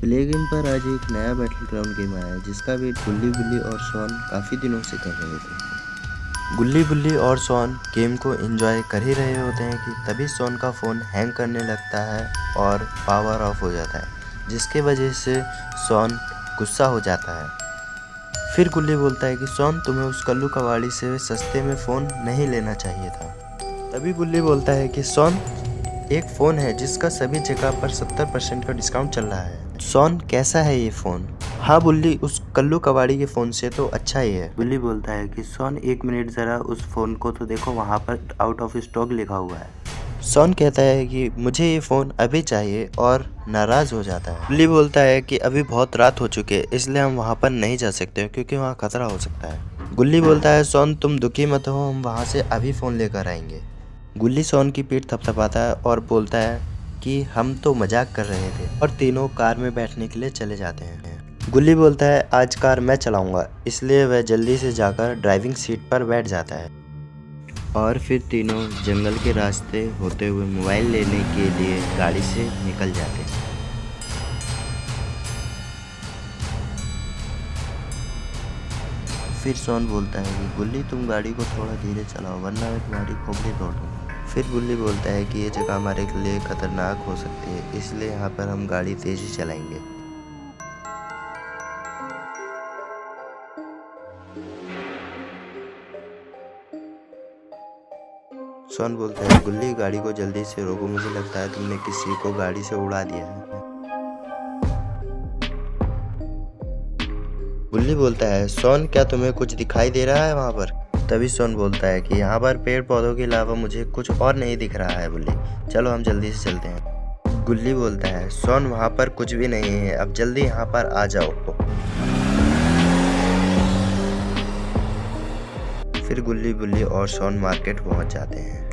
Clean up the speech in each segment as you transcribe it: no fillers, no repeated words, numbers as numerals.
Play game पर आज एक नया बैटल ग्राउंड गेम आया है जिसका वेट गुल्ली बुल्ली और सोन काफ़ी दिनों से कर रहे थे। गुल्ली बुल्ली और सोन गेम को एंजॉय कर ही रहे होते हैं कि तभी सोन का फ़ोन हैंग करने लगता है और पावर ऑफ हो जाता है, जिसके वजह से सोन गुस्सा हो जाता है। फिर गुल्ली बोलता है कि सोन, तुम्हें उस कल्लू कबाड़ी से सस्ते में फ़ोन नहीं लेना चाहिए था। तभी गुल्ली बोलता है कि सोन, एक फ़ोन है जिसका सभी जगह पर 70% का डिस्काउंट चल रहा है। सोन, कैसा है ये फ़ोन? हाँ बुल्ली, उस कल्लू कबाड़ी के फ़ोन से तो अच्छा ही है। बुल्ली बोलता है कि सोन, एक मिनट ज़रा उस फ़ोन को तो देखो, वहाँ पर आउट ऑफ स्टॉक लिखा हुआ है। सोन कहता है कि मुझे ये फ़ोन अभी चाहिए और नाराज़ हो जाता है। बुल्ली बोलता है कि अभी बहुत रात हो चुकी है, इसलिए हम वहाँ पर नहीं जा सकते क्योंकि वहाँ खतरा हो सकता है। गुल्ली बोलता है, सोन तुम दुखी मत हो, हम वहाँ से अभी फ़ोन लेकर आएंगे। गुल्ली सोन की पीठ थपथपाता है और बोलता है कि हम तो मजाक कर रहे थे, और तीनों कार में बैठने के लिए चले जाते हैं। गुल्ली बोलता है, आज कार मैं चलाऊंगा, इसलिए वह जल्दी से जाकर ड्राइविंग सीट पर बैठ जाता है और फिर तीनों जंगल के रास्ते होते हुए मोबाइल लेने के लिए गाड़ी से निकल जाते हैं। फिर सोन बोलता है कि गुल्ली, तुम गाड़ी को थोड़ा धीरे चलाओ वरना मैं तुम्हारी खोपड़ी तोड़ दूंगा। फिर गुल्ली बोलता है कि ये जगह हमारे लिए खतरनाक हो सकती है, इसलिए यहाँ पर हम गाड़ी तेजी चलाएंगे। सोन बोलता है, गुल्ली गाड़ी को जल्दी से रोको, मुझे लगता है तुमने किसी को गाड़ी से उड़ा दिया है। गुल्ली बोलता है, सोन क्या तुम्हें कुछ दिखाई दे रहा है वहाँ पर? तभी सोन बोलता है कि यहाँ पर पेड़ पौधों के अलावा मुझे कुछ और नहीं दिख रहा है बुल्ली, चलो हम जल्दी से चलते हैं। गुल्ली बोलता है, सोन वहाँ पर कुछ भी नहीं है, अब जल्दी यहाँ पर आ जाओ। फिर गुल्ली बुल्ली और सोन मार्केट पहुँच जाते हैं।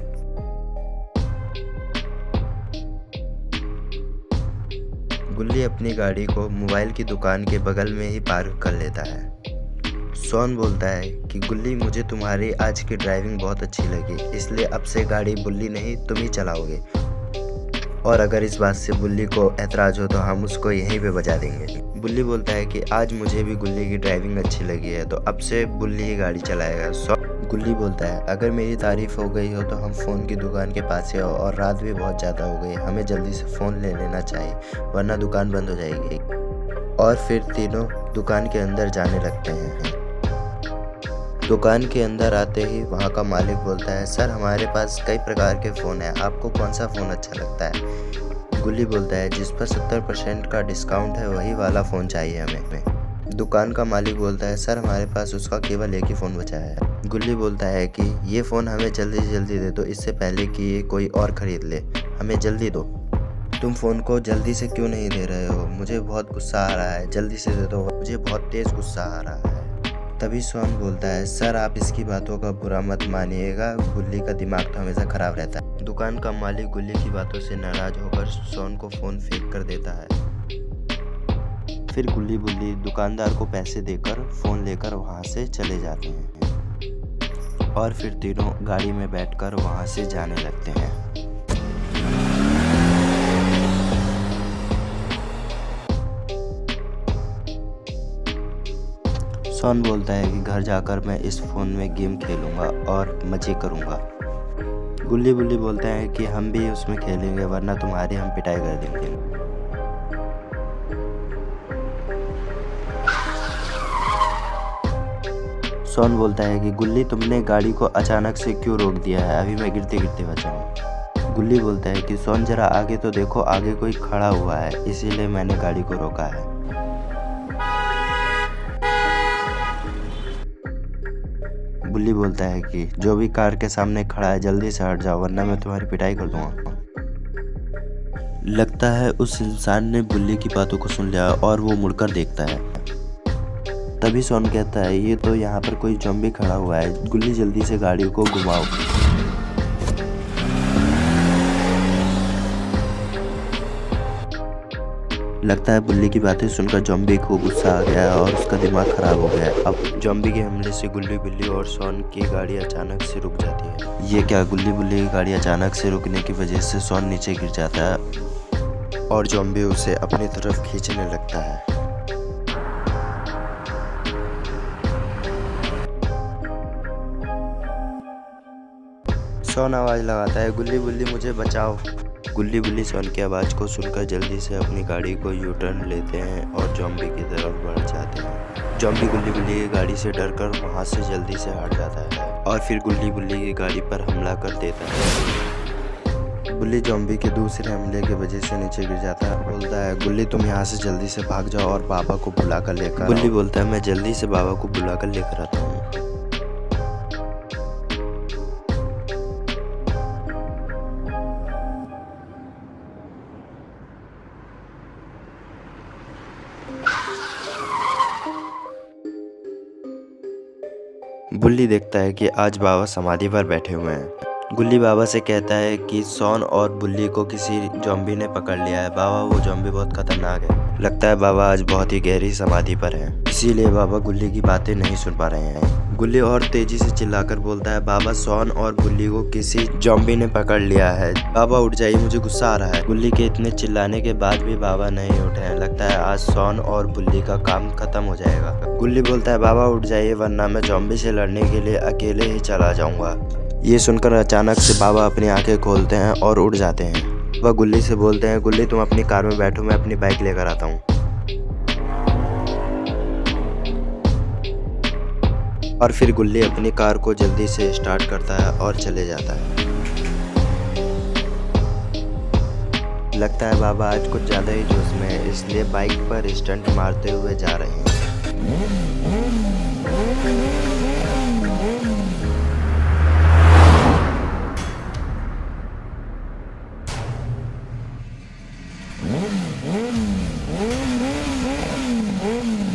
गुल्ली अपनी गाड़ी को मोबाइल की दुकान के बगल में ही पार्क कर लेता है। सोन बोलता है कि गुल्ली, मुझे तुम्हारी आज की ड्राइविंग बहुत अच्छी लगी, इसलिए अब से गाड़ी बुल्ली नहीं तुम ही चलाओगे, और अगर इस बात से बुल्ली को ऐतराज़ हो तो हम उसको यहीं पे बजा देंगे। बुल्ली बोलता है कि आज मुझे भी गुल्ली की ड्राइविंग अच्छी लगी है, तो अब से बुल्ली ही गाड़ी चलाएगा। गुल्ली बोलता है, अगर मेरी तारीफ हो गई हो तो हम फ़ोन की दुकान के पास हैं और रात भी बहुत ज़्यादा हो गई, हमें जल्दी से फ़ोन ले लेना चाहिए वरना दुकान बंद हो जाएगी। और फिर तीनों दुकान के अंदर जाने लगते हैं। दुकान के अंदर आते ही वहाँ का मालिक बोलता है, सर हमारे पास कई प्रकार के फ़ोन हैं, आपको कौन सा फ़ोन अच्छा लगता है? गुल्ली बोलता है, जिस पर 70% का डिस्काउंट है वही वाला फ़ोन चाहिए हमें। दुकान का मालिक बोलता है, सर हमारे पास उसका केवल एक ही फ़ोन बचा है। गुल्ली बोलता है कि ये फ़ोन हमें जल्दी से जल्दी दे दो, इससे पहले कि ये कोई और ख़रीद ले, हमें जल्दी दो। तुम फ़ोन को जल्दी से क्यों नहीं दे रहे हो? मुझे बहुत गुस्सा आ रहा है, जल्दी से दे दो, मुझे बहुत तेज़ गुस्सा आ रहा है। तभी सोन बोलता है, सर आप इसकी बातों का बुरा मत मानिएगा, गुल्ली का दिमाग तो हमेशा ख़राब रहता है। दुकान का मालिक गुल्ली की बातों से नाराज़ होकर सोन को फ़ोन फेंक कर देता है। फिर गुल्ली बुल्ली दुकानदार को पैसे देकर फ़ोन लेकर वहाँ से चले जाते हैं और फिर तीनों गाड़ी में बैठकर वहाँ से जाने लगते हैं। सोन बोलता है कि घर जाकर मैं इस फ़ोन में गेम खेलूँगा और मज़े करूँगा। गुल्ली बुल्ली बोलता है कि हम भी उसमें खेलेंगे वरना तुम्हारी हम पिटाई कर देंगे। सोन बोलता है कि गुल्ली, तुमने गाड़ी को अचानक से क्यों रोक दिया है, अभी मैं गिरते गिरते बचाऊँ। गुल्ली बोलता है कि सोन जरा आगे तो देखो, आगे कोई खड़ा हुआ है, इसीलिए मैंने गाड़ी को रोका है। गुल्ली बोलता है कि जो भी कार के सामने खड़ा है जल्दी से हट जाओ वरना मैं तुम्हारी पिटाई कर दूंगा। लगता है उस इंसान ने गुल्ली की बातों को सुन लिया और वो मुड़कर देखता है। तभी सोन कहता है, ये तो यहाँ पर कोई ज़ॉम्बी खड़ा हुआ है, गुल्ली जल्दी से गाड़ी को घुमाओ। लगता है बुल्ली की बातें सुनकर ज़ॉम्बी को गुस्सा आ गया और उसका दिमाग खराब हो गया। अब ज़ॉम्बी के हमले से गुल्ली बिल्ली और सोन की गाड़ी अचानक से रुक जाती है। ये क्या, गुल्ली बुल्ली की गाड़ी अचानक से रुकने की वजह से सोन नीचे गिर जाता है और ज़ॉम्बी उसे अपनी तरफ खींचने लगता है। सॉन आवाज़ लगाता है, गुल्ली बुल्ली मुझे बचाओ। गुल्ली बुल्ली सॉन की आवाज़ को सुनकर जल्दी से अपनी गाड़ी को यू टर्न लेते हैं और ज़ॉम्बी की तरफ बढ़ जाते हैं। ज़ॉम्बी गुल्ली बुल्ली की गाड़ी से डरकर वहाँ से जल्दी से हट जाता है और फिर गुल्ली बुल्ली की गाड़ी पर हमला कर देता है। गुल्ली ज़ॉम्बी के दूसरे हमले की वजह से नीचे गिर जाता है। बोलता है, गुल्ली तुम यहाँ से जल्दी से भाग जाओ और बाबा को बुला कर लेकर। गुल्ली बोलता है, मैं जल्दी से बाबा को बुला कर लेकर आता हूँ। गुल्ली देखता है कि आज बाबा समाधि पर बैठे हुए हैं। गुल्ली बाबा से कहता है कि सॉन और बुल्ली को किसी ज़ॉम्बी ने पकड़ लिया है। बाबा, वो ज़ॉम्बी बहुत खतरनाक है। लगता है बाबा आज बहुत ही गहरी समाधि पर है, इसीलिए बाबा गुल्ली की बातें नहीं सुन पा रहे हैं। गुल्ली और तेजी से चिल्लाकर बोलता है, बाबा सॉन और बुल्ली को किसी ज़ॉम्बी ने पकड़ लिया है। बाबा उठ जाइए, मुझे गुस्सा आ रहा है। गुल्ली के इतने चिल्लाने के बाद भी बाबा नहीं उठे हैं। लगता है आज सॉन और बुल्ली का काम खत्म हो जाएगा। गुल्ली बोलता है, बाबा उठ जाइए वरना मैं ज़ॉम्बी से लड़ने के लिए अकेले ही चला जाऊंगा। ये सुनकर अचानक से बाबा अपनी आंखें खोलते हैं और उड़ जाते हैं। वह गुल्ली से बोलते हैं, गुल्ली तुम अपनी कार में बैठो, मैं अपनी बाइक लेकर आता हूँ। और फिर गुल्ली अपनी कार को जल्दी से स्टार्ट करता है और चले जाता है। लगता है बाबा आज कुछ ज़्यादा ही जोश में है, इसलिए बाइक पर स्टंट मारते हुए जा रहे हैं।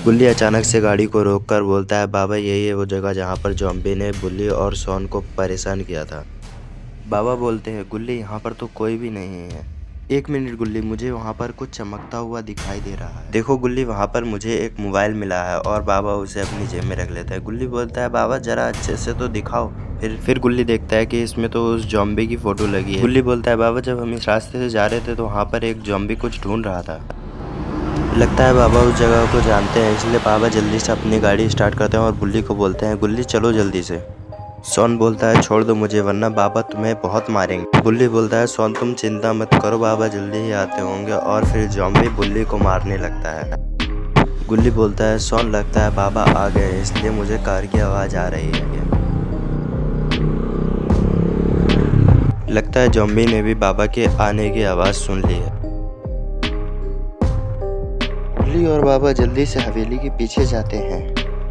गुल्ली अचानक से गाड़ी को रोककर बोलता है, बाबा यही है वो जगह जहाँ पर ज़ॉम्बी ने बुल्ली और सॉन को परेशान किया था। बाबा बोलते हैं, गुल्ली यहाँ पर तो कोई भी नहीं है। एक मिनट गुल्ली, मुझे वहाँ पर कुछ चमकता हुआ दिखाई दे रहा है। देखो गुल्ली, वहाँ पर मुझे एक मोबाइल मिला है। और बाबा उसे अपनी जेब में रख लेता है। गुल्ली बोलता है, बाबा जरा अच्छे से तो दिखाओ। फिर गुल्ली देखता है कि इसमें तो उस ज़ॉम्बी की फोटो लगी है। गुल्ली बोलता है, बाबा जब हम इस रास्ते से जा रहे थे तो वहाँ पर एक ज़ॉम्बी कुछ ढूंढ रहा था। लगता है बाबा उस जगह को जानते हैं, इसलिए बाबा जल्दी से अपनी गाड़ी स्टार्ट करते हैं और गुल्ली को बोलते हैं, गुल्ली चलो जल्दी से। सॉन बोलता है, छोड़ दो मुझे वरना बाबा तुम्हें बहुत मारेंगे। गुल्ली बोलता है, सॉन तुम चिंता मत करो, बाबा जल्दी ही आते होंगे। और फिर ज़ॉम्बी बुल्ली को मारने लगता है। गुल्ली बोलता है, सॉन लगता है बाबा आ गए, इसलिए मुझे कार की आवाज़ आ रही है। लगता है ज़ॉम्बी ने भी बाबा के आने की आवाज़ सुन ली है। गुल्ली और बाबा जल्दी से हवेली के पीछे जाते हैं।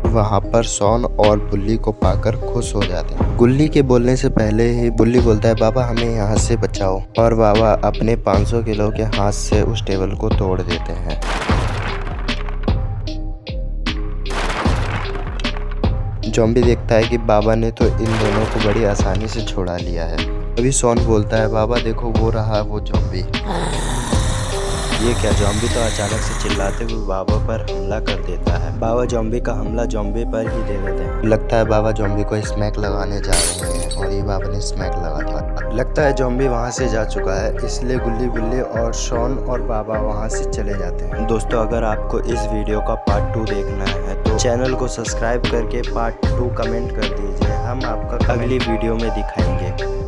वहाँ पर सॉन और बुल्ली को पाकर खुश हो जाते हैं। गुल्ली के बोलने से पहले ही बुल्ली बोलता है, बाबा हमें यहाँ से बचाओ। और बाबा अपने 500 किलो के हाथ से उस टेबल को तोड़ देते हैं। ज़ॉम्बी देखता है कि बाबा ने तो इन दोनों को बड़ी आसानी से छुड़ा लिया है। अभी सॉन बोलता है, बाबा देखो वो रहा वो ज़ॉम्बी। ये क्या, ज़ॉम्बी तो अचानक से चिल्लाते हुए बाबा पर हमला कर देता है। बाबा ज़ॉम्बी का हमला ज़ॉम्बी पर ही दे देते हैं। लगता है बाबा ज़ॉम्बी को स्मैक लगाने जा रहे हैं और ये बाबा ने स्मैक लगा दिया। लगता है ज़ॉम्बी वहाँ से जा चुका है, इसलिए गुल्ली बुल्ली और सॉन और बाबा वहाँ से चले जाते हैं। दोस्तों, अगर आपको इस वीडियो का पार्ट 2 देखना है तो चैनल को सब्सक्राइब करके पार्ट 2 कमेंट कर दीजिए। हम आपका अगली वीडियो में दिखाएंगे।